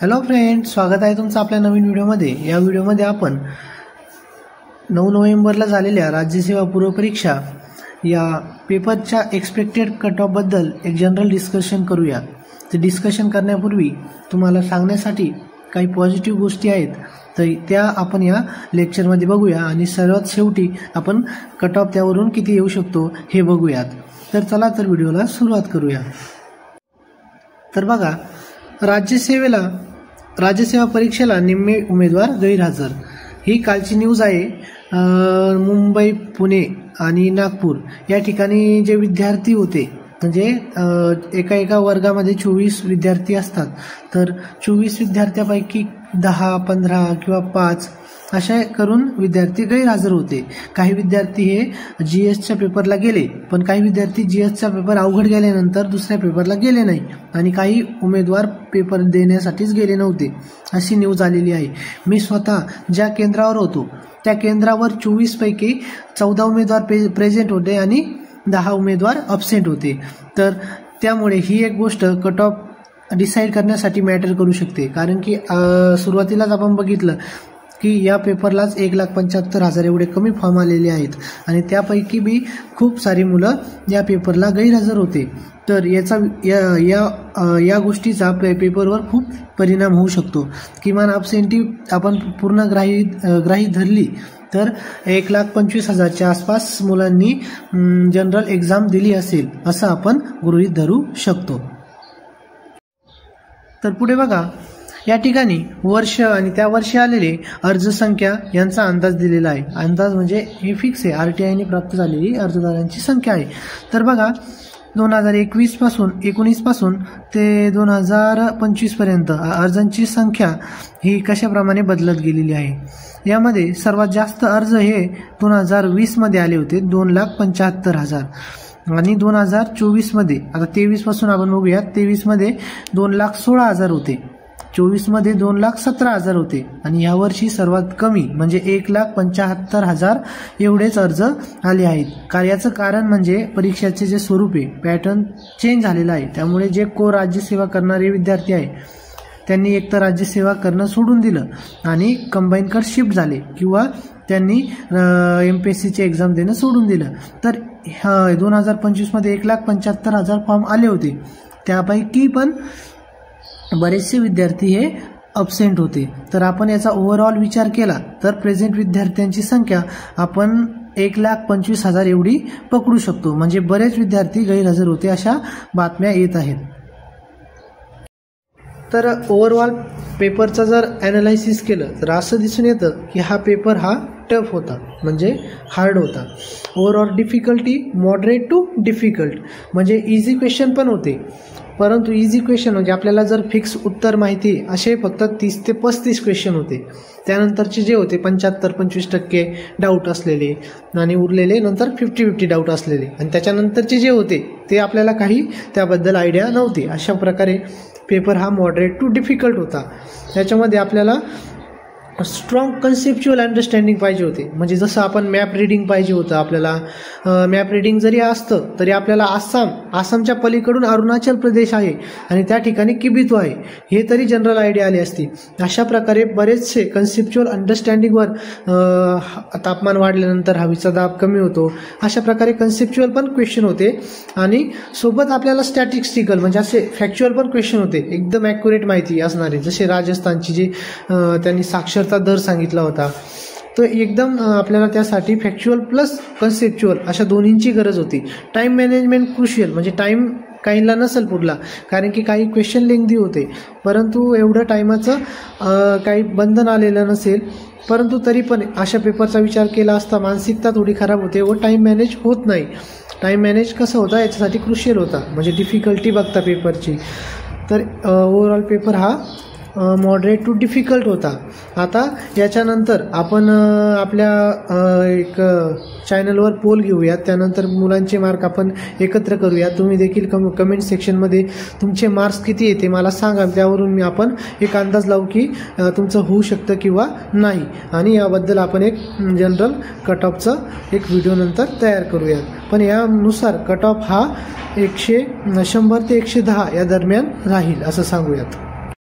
Hello friends, स्वागत आहे तुमचं आपल्या नवीन व्हिडिओमध्ये। या व्हिडिओमध्ये आपण 9 नोव्हेंबरला झालेल्या राज्यसेवा पूर्व परीक्षा या पेपरच्या एक्सपेक्टेड कट ऑफ बद्दल एक जनरल डिस्कशन करूया। ते डिस्कशन करण्यापूर्वी तुम्हाला सांगण्यासाठी काही पॉझिटिव्ह गोष्टी आहेत, तर त्या आपण या लेक्चरमध्ये बघूया आणि सर्वात शेवटी आपण कट ऑफ त्यावरून किती येऊ शकतो हे बघूयात। तर चला तर व्हिडिओला सुरुवात करूया। तर बघा, राज्यसेवा परीक्षेला निम्मे उमेदवार गैरहजर, ही कालची न्यूज आहे। मुंबई, पुणे आणि नागपूर या ठिकाणी जे विद्यार्थी होते, म्हणजे एका वर्गामध्ये 24 विद्यार्थी असतात, तर 24 विद्यार्थ्यापैकी 10, 15 किंवा 5 अशा करून विद्यार्थी गैरहजर होते। काही विद्यार्थी हे जीएसच्या पेपरला गेले, पण काही विद्यार्थी जीएसचा पेपर अवघड गेल्यानंतर दुसऱ्या पेपरला गेले नाही आणि काही उमेदवार पेपर देण्यासाठीच गेले नव्हते, अशी न्यूज आलेली आहे। मी स्वतः ज्या केंद्रावर होतो त्या केंद्रावर 24 पैकी 14 उमेदवार प्रेझेंट होते आणि 10 उमेदवार अब्सेंट होते। तर त्यामुळे ही एक गोष्ट कट ऑफ डिसाईड करण्यासाठी मॅटर करू शकते, कारण की सुरुवातीलाच आपण बघितलं की या पेपरलाच 1,75,000 एवढे कमी फॉर्म आलेले आहेत आणि त्यापैकी बी खूप सारी मुलं या पेपरला गैरहजर होते। तर या गोष्टीचा पेपरवर खूप परिणाम होऊ शकतो। किमान अब्सेंटी आपण पूर्ण ग्राही धरली तर 1,25,000च्या आसपास मुलांनी जनरल एक्झाम दिली असेल, असं आपण गृहीत धरू शकतो। तर पुढे बघा, या ठिकाणी वर्ष आणि त्या वर्षी आलेले अर्ज संख्या यांचा अंदाज दिलेला आहे। अंदाज म्हणजे हे फिक्स आहे, आरटीआयने प्राप्त झालेली अर्जदारांची संख्या आहे। तर बघा, 2019 पासून ते 2025 पर्यंत अर्जांची संख्या ही कशाप्रमाणे बदलत गेलेली आहे। यामध्ये सर्वात जास्त अर्ज हे 2020 मध्ये आले होते, 2,75,000 आणि 2024 मध्ये, आता 23 पासून आपण बघूया, 23 मध्ये 2,16,000 होते, 24 मध्ये 2,17,000 होते आणि यावर्षी सर्वात कमी म्हणजे 1,75,000 एवढेच अर्ज आले आहेत। कार्याचं कारण म्हणजे परीक्षेचे जे स्वरूप आहे, पॅटर्न चेंज झालेला आहे। त्यामुळे जे राज्यसेवा करणारे विद्यार्थी आहे त्यांनी एकतर राज्यसेवा करणं सोडून दिलं आणि कंबाईनकडे शिफ्ट झाले, किंवा त्यांनी MPSCचे एक्झाम देणं सोडून दिलं। तर 2025 मध्ये 1,75,000 फॉर्म आले होते, त्यापैकी पण बरेचसे विद्यार्थी हे अब्सेंट होते। तर आपण याचा ओव्हरऑल विचार केला तर प्रेझेंट विद्यार्थ्यांची संख्या आपण 1,25,000 एवढी पकडू शकतो, म्हणजे बरेच विद्यार्थी गैरहजर होते अशा बातम्या येत आहेत। तर ओव्हरऑल पेपरचा जर ॲनालायसिस केलं तर असं दिसून येतं की हा पेपर हा टफ होता, म्हणजे हार्ड होता। Overall difficulty moderate to difficult, म्हणजे इझी क्वेश्चन पण होते, परंतु इझी क्वेश्चन म्हणजे आपल्याला जर फिक्स उत्तर माहिती असे फक्त 30 ते 35 क्वेश्चन होते। त्यानंतरचे जे होते 75-25% डाऊट असलेले आणि उरलेले नंतर 50-50 डाऊट असलेले, आणि त्याच्यानंतरचे जे होते ते आपल्याला काही त्याबद्दल आयडिया नव्हती। अशा प्रकारे पेपर हा मॉडरेट टू डिफिकल्ट होता। त्याच्यामध्ये आपल्याला स्ट्रॉंग कन्सेप्च्युअल अंडरस्टँडिंग पाहिजे होते, म्हणजे जसं आपण मॅप रिडिंग पाहिजे होतं आपल्याला। मॅप रिडिंग जरी असतं तरी आपल्याला आसामच्या पलीकडून अरुणाचल प्रदेश आहे आणि त्या ठिकाणी किबितो आहे, हे तरी जनरल आयडिया आली असती। अशा प्रकारे बरेचसे कन्सेप्च्युअल अंडरस्टँडिंगवर तापमान वाढल्यानंतर हवेचा दाब कमी होतो, अशा प्रकारे कन्सेप्च्युअल पण क्वेश्चन होते आणि सोबत आपल्याला स्टॅटिस्टिकल म्हणजे असे फॅक्च्युअल पण क्वेश्चन होते, एकदम ॲक्युरेट माहिती असणारे, जसे राजस्थानची जी त्यांनी साक्षरता दर सांगितला होता, तो एकदम आपल्याला त्यासाठी फॅक्च्युअल प्लस कन्सेप्च्युअल अशा दोन्हींची गरज होती। टाइम मॅनेजमेंट क्रुशियल, म्हणजे टाइम काहींना नसेल पुरला, कारण की काही क्वेश्चन लेंथी होते, परंतु एवढं टायमाचं काही बंधन आलेलं नसेल, परंतु तरी पण अशा पेपरचा विचार केला असता मानसिकता थोडी खराब होते व टाइम मॅनेज होत नाही। टाइम मॅनेज कसं होता याच्यासाठी क्रुशियल होता, म्हणजे डिफिकल्टी बघता पेपरची। तर ओव्हरऑल पेपर हा मॉडरेट टू डिफिकल्ट होता। आता याच्यानंतर आपण आपल्या एक चॅनलवर पोल घेऊयात, त्यानंतर मुलांचे मार्क आपण एकत्र करूया। तुम्ही देखील कमेंट सेक्शनमध्ये तुमचे मार्क्स किती येते मला सांगा, त्यावरून आपण एक अंदाज लावू की तुमचं होऊ शकतं किंवा नाही, आणि याबद्दल आपण एक जनरल कट ऑफचं एक व्हिडिओ नंतर तयार करूयात। पण यानुसार कट ऑफ हा 100 ते 110 या दरम्यान राहील असं सांगूयात।